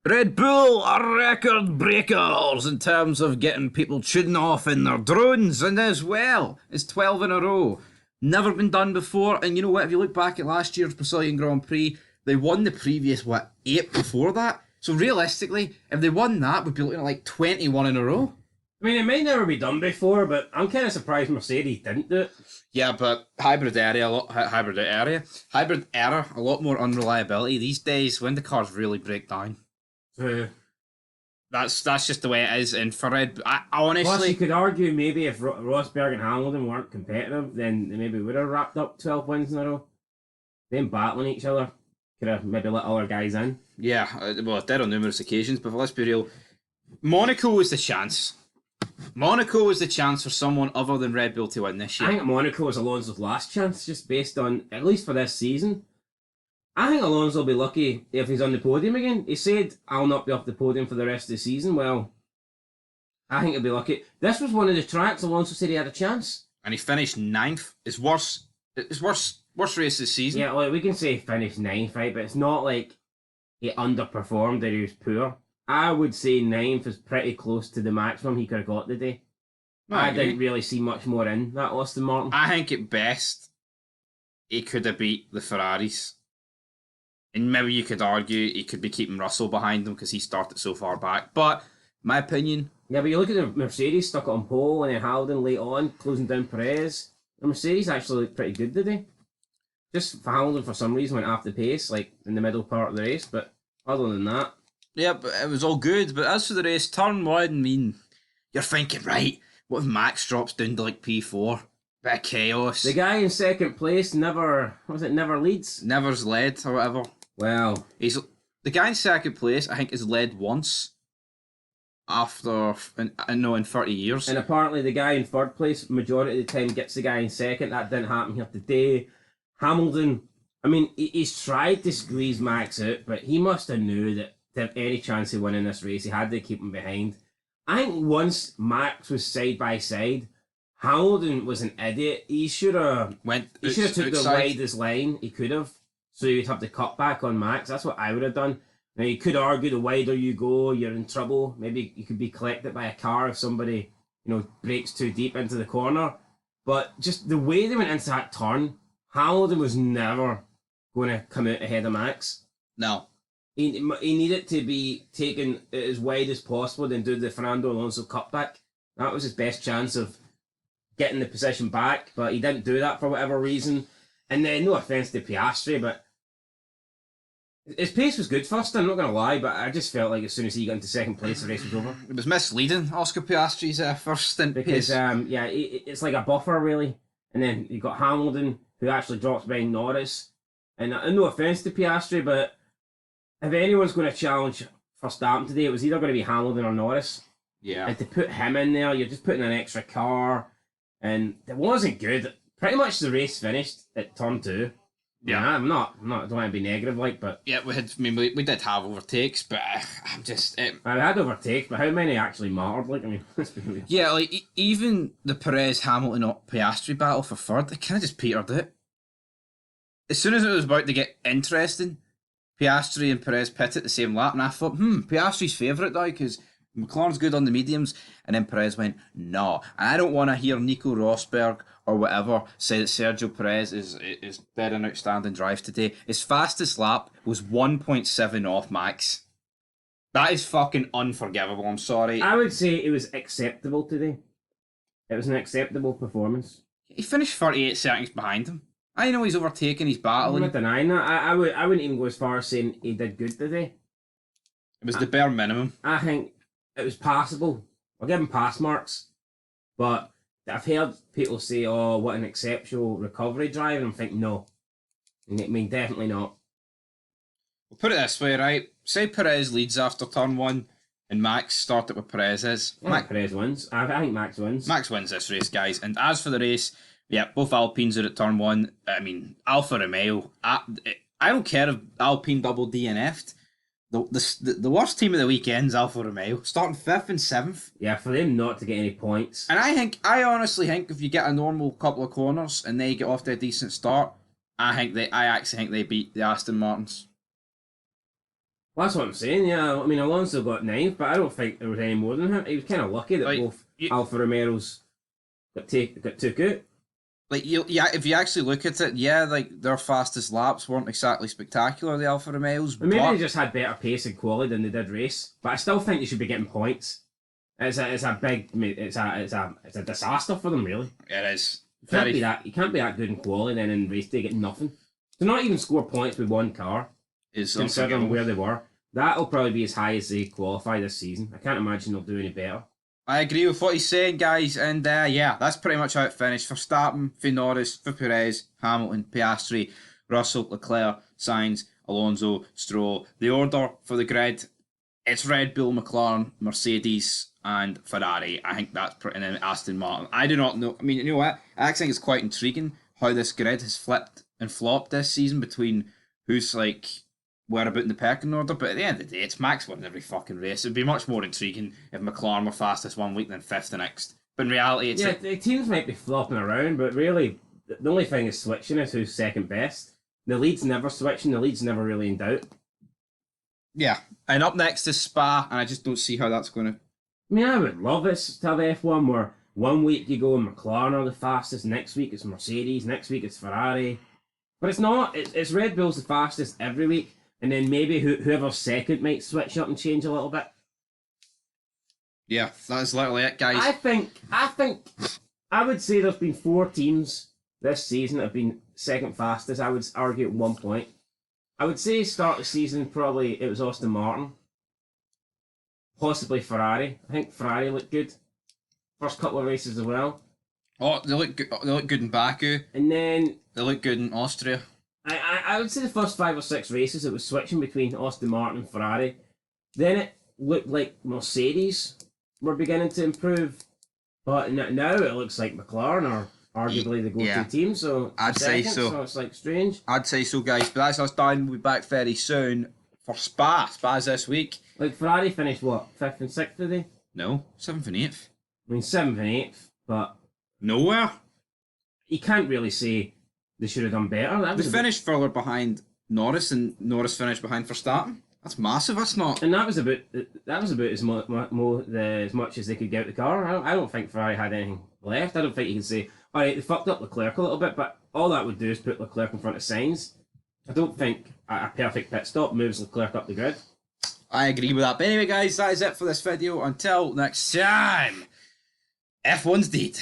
Red Bull are record breakers in terms of getting people tuning off in their drones, and as well, it's 12 in a row. Never been done before, and you know what? If you look back at last year's Brazilian Grand Prix, they won the previous, 8 before that? So realistically, if they won that, we'd be looking at like 21 in a row. I mean, it may never be done before, but I'm kind of surprised Mercedes didn't do it. Yeah, but hybrid era, a lot more unreliability these days when the cars really break down. Uh, That's just the way it is, and for Red, I Plus, honestly, you could argue maybe if Rosberg and Hamilton weren't competitive, then they maybe would have wrapped up 12 wins in a row. Them battling each other could have maybe let other guys in. yeah, well, it did on numerous occasions, but let's be real, Monaco was the chance. Monaco was the chance for someone other than Red Bull to win this I year. think Monaco was Alonso's last chance, just based on, at least for this season. I think Alonso will be lucky if he's on the podium again. He said, I'll not be off the podium for the rest of the season. Well, I think he'll be lucky. This was one of the tracks Alonso said he had a chance. And he finished ninth. His worst race this season. Yeah, like we can say he finished ninth, right? But it's not like he underperformed or he was poor. I would say ninth is pretty close to the maximum he could have got today. I didn't really see much more in that Aston Martin. I think at best, he could have beat the Ferraris. And maybe you could argue he could be keeping Russell behind him because he started so far back. But, my opinion... Yeah, but you look at the Mercedes stuck it on pole and then Hamilton late on, closing down Perez. The Mercedes actually looked pretty good today. Just for Hamilton, for some reason, went off the pace, like in the middle part of the race. But other than that... Yeah, but it was all good. But as for the race, turn one, I mean, you're thinking, right, what if Max drops down to like P4? Bit of chaos. The guy in second place never leads? Never's led or whatever. Well, He's the guy in second place, I think, has led once after, in 30 years. and apparently the guy in third place, majority of the time, gets the guy in second. That didn't happen here today. Hamilton, I mean, he's tried to squeeze Max out, but he must have knew that to have any chance of winning this race, he had to keep him behind. I think once Max was side by side, Hamilton was an idiot. He should have took the widest line he could have, so you'd have to cut back on Max. That's what I would have done. Now you could argue the wider you go, you're in trouble. Maybe you could be collected by a car if somebody, breaks too deep into the corner. But just the way they went into that turn, Hamilton was never going to come out ahead of Max. No. He needed to be taken as wide as possible, then do the Fernando Alonso cutback. That was his best chance of getting the position back, but he didn't do that for whatever reason. And then, no offence to Piastri, but his pace was good first, I'm not going to lie, but I just felt like as soon as he got into second place, the race was over. It was misleading, Oscar Piastri's first stint Because, pace. it's like a buffer, really. And then you got Hamilton, who actually drops behind Norris. And no offence to Piastri, but if anyone's going to challenge Verstappen today, it was either going to be Hamilton or Norris. Yeah. And to put him in there, you're just putting an extra car, and it wasn't good. Pretty much the race finished at turn 2. Yeah. I'm not, I don't want to be negative, but Yeah, we did have overtakes, but I'm just... I had overtakes, but how many actually mattered? Let's be real. Yeah, like, even the Perez-Hamilton-Piastri battle for third, it kind of just petered out. As soon as it was about to get interesting, Piastri and Perez pit at the same lap, and I thought, Piastri's favourite now, because McLaren's good on the mediums, and then Perez went, no. And I don't want to hear Nico Rosberg or whatever say that Sergio Perez is dead an outstanding drive today. His fastest lap was 1.7 off Max. That is fucking unforgivable, I'm sorry. I would say it was acceptable today. It was an acceptable performance. He finished 38 seconds behind him. I know he's overtaken, he's I'm battling. not denying that. I wouldn't even go as far as saying he did good today. It was the bare minimum. I think it was passable. I'll give him pass marks. But I've heard people say, oh, what an exceptional recovery drive, and I'm thinking, no. I mean, definitely not. We'll put it this way, right? Say Perez leads after turn 1, and Max started with Perez. Perez wins. I think Max wins. Max wins this race, guys. And as for the race, yeah, both Alpines are at turn 1. I mean, Alfa Romeo. I don't care if Alpine double DNF'd. The worst team of the weekend's Alfa Romeo, starting 5th and 7th. Yeah, for them not to get any points. And I honestly think if you get a normal couple of corners and they get off to a decent start, I actually think they beat the Aston Martins. Well, that's what I'm saying. Yeah, I mean Alonso got ninth, but I don't think there was any more than him. He was kind of lucky that Like, both you, Alfa Romeos got took out. yeah, if you actually look at it, yeah, like their fastest laps weren't exactly spectacular, the Alfa Romeos, And maybe they but just had better pace and quality than they did race. But I still think they should be getting points. It's a disaster for them really. it is You can't be that good in quality then in race day get nothing. To not even score points with one car, is considering unforgivable. where they were, that'll probably be as high as they qualify this season. I can't imagine they'll do any better. I agree with what he's saying, guys, and yeah, that's pretty much how it finished. For Verstappen, for Norris, for Perez, Hamilton, Piastri, Russell, Leclerc, Sainz, Alonso, Stroll. The order for the grid, it's Red Bull, McLaren, Mercedes, and Ferrari. I think that's pretty, and then Aston Martin. I do not know. I mean, you know what? I actually think it's quite intriguing how this grid has flipped and flopped this season between who's like where about in the pecking order, but at the end of the day, it's Max winning every fucking race. It'd be much more intriguing if McLaren were fastest one week than fifth the next. But in reality, it's Yeah, the teams might be flopping around, but really, the only thing is switching is who's second best. The lead's never switching. The lead's never really in doubt. yeah. And up next is Spa, and I just don't see how that's going to. I mean, I would love this to have F1 where one week you go and McLaren are the fastest, next week it's Mercedes, next week it's Ferrari. But it's not. It's Red Bull's the fastest every week, and then maybe whoever's second might switch up and change a little bit. Yeah, that's literally it, guys. I would say there's been 4 teams this season that have been second fastest. I would argue at one point. I would say start of the season probably it was Aston Martin, possibly Ferrari. I think Ferrari looked good. First couple of races as well, Oh, they look good. They look good in Baku. and then They look good in Austria. I would say the first 5 or 6 races it was switching between Aston Martin and Ferrari. Then it looked like Mercedes were beginning to improve, but now it looks like McLaren are arguably the go-to Yeah. team. So I'd say second, so. So it's like strange. I'd say so, guys. But that's us done. We'll be back very soon for Spa. Spa's this week. Like Ferrari finished what 5th and 6th today. No, 7th and 8th. I mean 7th and 8th, but Nowhere. you can't really say they should have done better. That They was finished further behind Norris, and Norris finished behind Verstappen. That's massive. That's not. and that was about as much as they could get out the car. I don't think Ferrari had anything left. I don't think you can say, all right, they fucked up Leclerc a little bit, but all that would do is put Leclerc in front of Sainz. I don't think a perfect pit stop moves Leclerc up the grid. I agree with that. But anyway, guys, that is it for this video. Until next time, F1's deed.